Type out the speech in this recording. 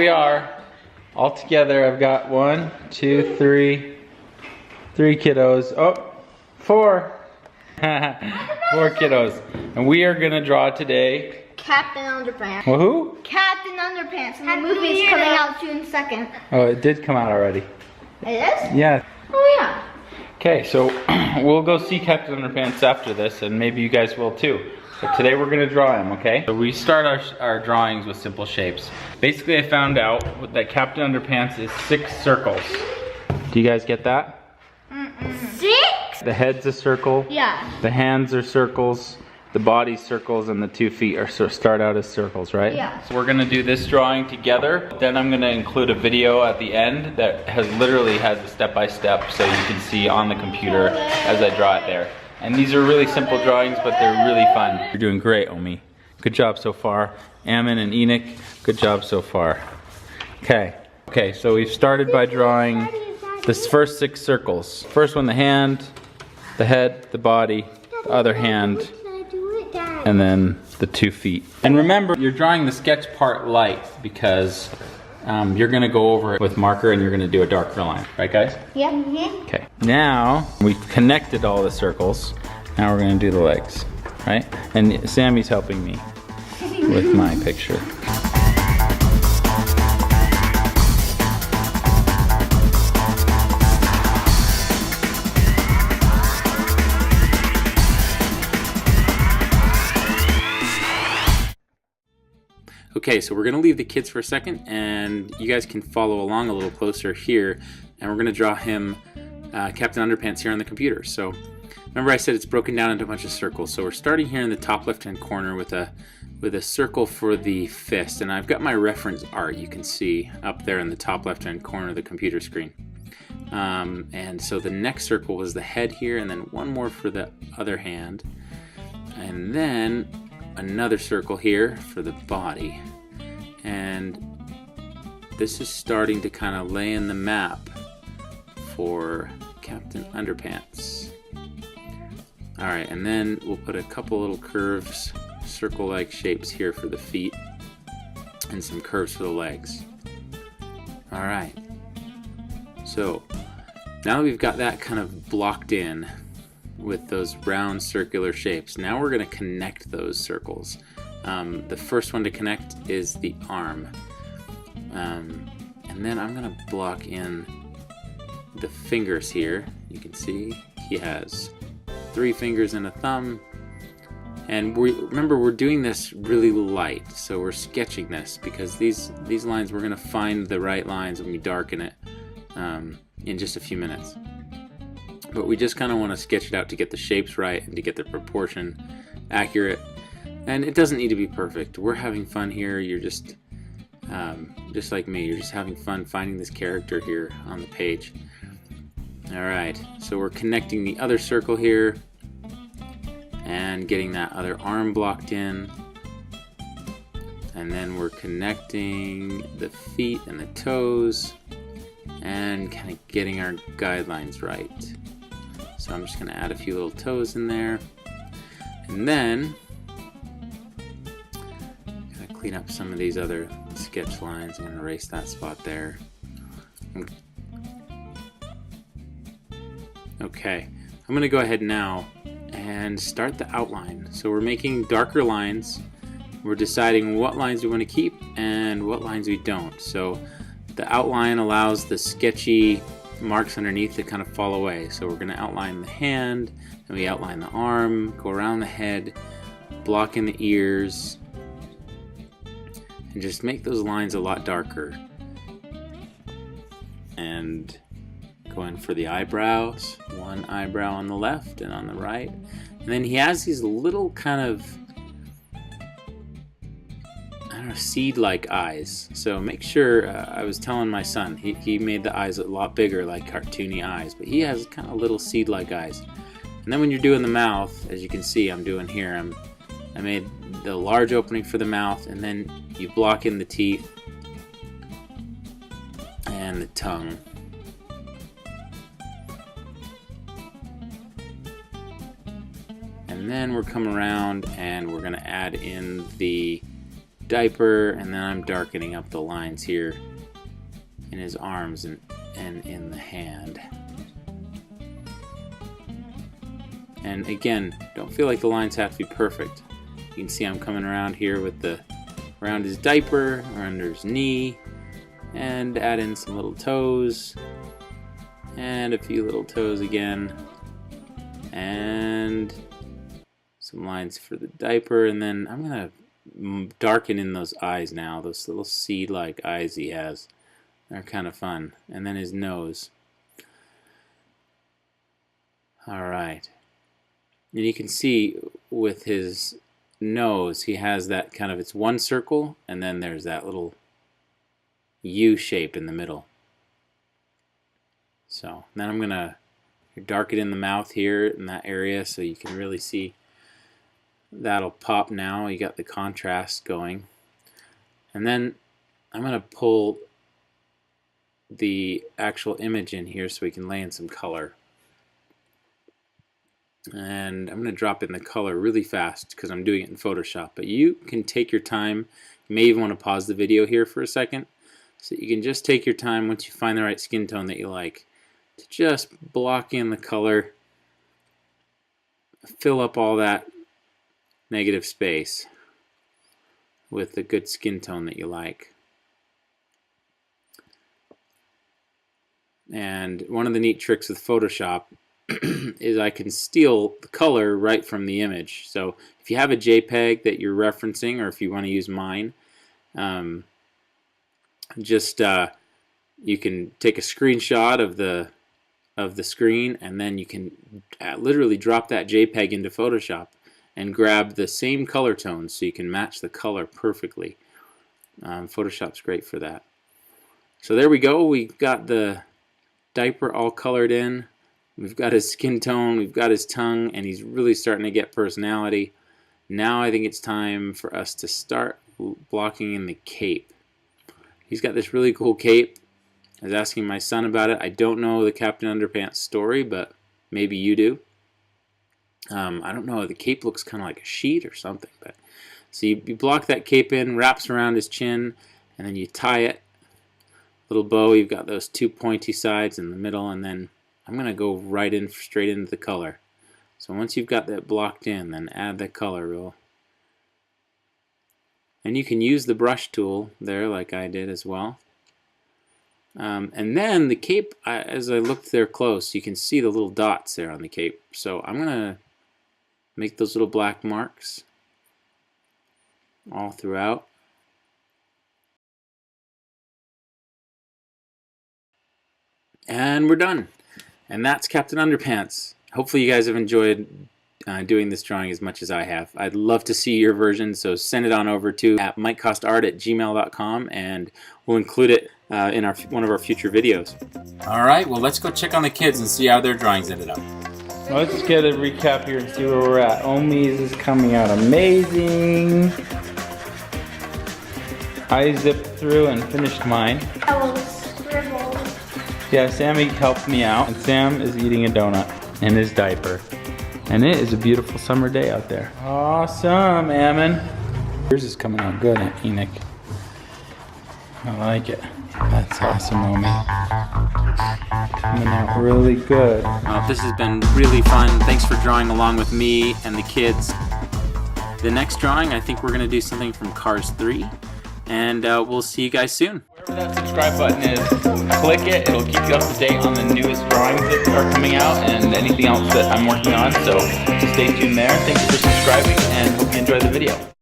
we are. All together, I've got 1, 2, 3 kiddos. Oh, 4. 4 kiddos. And we are gonna draw today Captain Underpants. Well, who? Captain Underpants. And the movie's coming out June 2nd. Oh, it did come out already. It is? Yeah. Oh, yeah. Okay, so we'll go see Captain Underpants after this, and maybe you guys will too. But today we're gonna draw him, okay? So we start our drawings with simple shapes. Basically, I found out that Captain Underpants is 6 circles. Do you guys get that? 6? The head's a circle. Yeah. The hands are circles. The body's circles, and the 2 feet are start out as circles, right? Yeah. So we're gonna do this drawing together. Then I'm gonna include a video at the end that literally has a step-by-step, so you can see on the computer as I draw it there. And these are really simple drawings, but they're really fun. You're doing great, Omi. Good job so far. Ammon and Enoch, good job so far. Okay, so we've started by drawing this first 6 circles. First one, the hand, the head, the body, the other hand, and then the 2 feet. And remember, you're drawing the sketch part light because you're gonna go over it with marker and you're gonna do a darker line. Right, guys? Yeah. Okay, now we've connected all the circles. Now we're gonna do the legs, right? And Sammy's helping me with my picture. Okay, so we're gonna leave the kids for a second and you guys can follow along a little closer here, and we're gonna draw him, Captain Underpants, here on the computer. So remember I said it's broken down into a bunch of circles. So we're starting here in the top left-hand corner with a circle for the fist, and I've got my reference art you can see up there in the top left-hand corner of the computer screen. And so the next circle was the head here, and then one more for the other hand, and then another circle here for the body. And this is starting to kind of lay in the map for Captain Underpants. Alright, and then we'll put a couple little curves, circle-like shapes here for the feet, and some curves for the legs. Alright, so now that we've got that kind of blocked in with those round circular shapes, now we're going to connect those circles. The first one to connect is the arm, and then I'm going to block in the fingers here. You can see he has 3 fingers and a thumb, and remember we're doing this really light, so we're sketching this because these lines, we're going to find the right lines when we darken it in just a few minutes. But we just kind of want to sketch it out to get the shapes right and to get the proportion accurate. And it doesn't need to be perfect. We're having fun here. You're just like me. You're just having fun finding this character here on the page. Alright, so we're connecting the other circle here and getting that other arm blocked in. And then we're connecting the feet and the toes and kind of getting our guidelines right. So I'm just going to add a few little toes in there. And then I'm going to clean up some of these other sketch lines. I'm going to erase that spot there. Okay, I'm going to go ahead now and start the outline. So we're making darker lines. We're deciding what lines we want to keep and what lines we don't. So the outline allows the sketchy marks underneath to kind of fall away. So we're going to outline the hand, and we outline the arm, go around the head, block in the ears, and just make those lines a lot darker. And go in for the eyebrows, one eyebrow on the left and on the right. And then he has these little kind of, I don't know, seed-like eyes. So make sure, I was telling my son, he made the eyes a lot bigger, like cartoony eyes, but he has kind of little seed-like eyes. And then when you're doing the mouth, as you can see I'm doing here, I made the large opening for the mouth, and then you block in the teeth and the tongue. And then we're coming around and we're going to add in the diaper, and then I'm darkening up the lines here in his arms and in the hand. And again, don't feel like the lines have to be perfect. You can see I'm coming around here with around his diaper, around his knee, and add in some little toes, and a few little toes again, and some lines for the diaper, and then I'm gonna darken in those eyes now, those little seed-like eyes he has. They're kind of fun. And then his nose. Alright. And you can see with his nose, he has that kind of, it's one circle, and then there's that little U shape in the middle. So then I'm gonna darken in the mouth here in that area so you can really see. That'll pop now. You got the contrast going. And then I'm gonna pull the actual image in here so we can lay in some color. And I'm going to drop in the color really fast because I'm doing it in Photoshop, but you can take your time. You may even want to pause the video here for a second so you can just take your time once you find the right skin tone that you like to just block in the color, fill up all that negative space with the good skin tone that you like. And one of the neat tricks with Photoshop is I can steal the color right from the image. So if you have a JPEG that you're referencing, or if you want to use mine, you can take a screenshot of the screen, and then you can literally drop that JPEG into Photoshop and grab the same color tones so you can match the color perfectly. Photoshop's great for that. So there we go. We've got the diaper all colored in. We've got his skin tone, we've got his tongue, and he's really starting to get personality. Now I think it's time for us to start blocking in the cape. He's got this really cool cape. I was asking my son about it. I don't know the Captain Underpants story, but maybe you do. I don't know, the cape looks kind of like a sheet or something. But so you block that cape in, wraps around his chin, and then you tie it. Little bow, you've got those two pointy sides in the middle, and then I'm going to go right in, straight into the color. So once you've got that blocked in, then add the color. And you can use the brush tool there like I did as well. And then the cape, as I looked there close, you can see the little dots there on the cape. So I'm going to make those little black marks all throughout. And we're done. And that's Captain Underpants. Hopefully you guys have enjoyed doing this drawing as much as I have. I'd love to see your version, so send it on over to mikecostart@gmail.com, and we'll include it in one of our future videos. Alright, well let's go check on the kids and see how their drawings ended up. Well, let's just get a recap here and see where we're at. Omi's is coming out amazing. I zipped through and finished mine. I will scribble. Yeah, Sammy helped me out, and Sam is eating a donut in his diaper. And it is a beautiful summer day out there. Awesome, Ammon. Yours is coming out good, Enoch. I like it. That's awesome, Omi. Coming out really good. Well, this has been really fun. Thanks for drawing along with me and the kids. The next drawing, I think we're going to do something from Cars 3. And we'll see you guys soon. Wherever that subscribe button is, click it. It'll keep you up to date on the newest drawings that are coming out and anything else that I'm working on. So stay tuned there. Thanks for subscribing and hope you enjoy the video.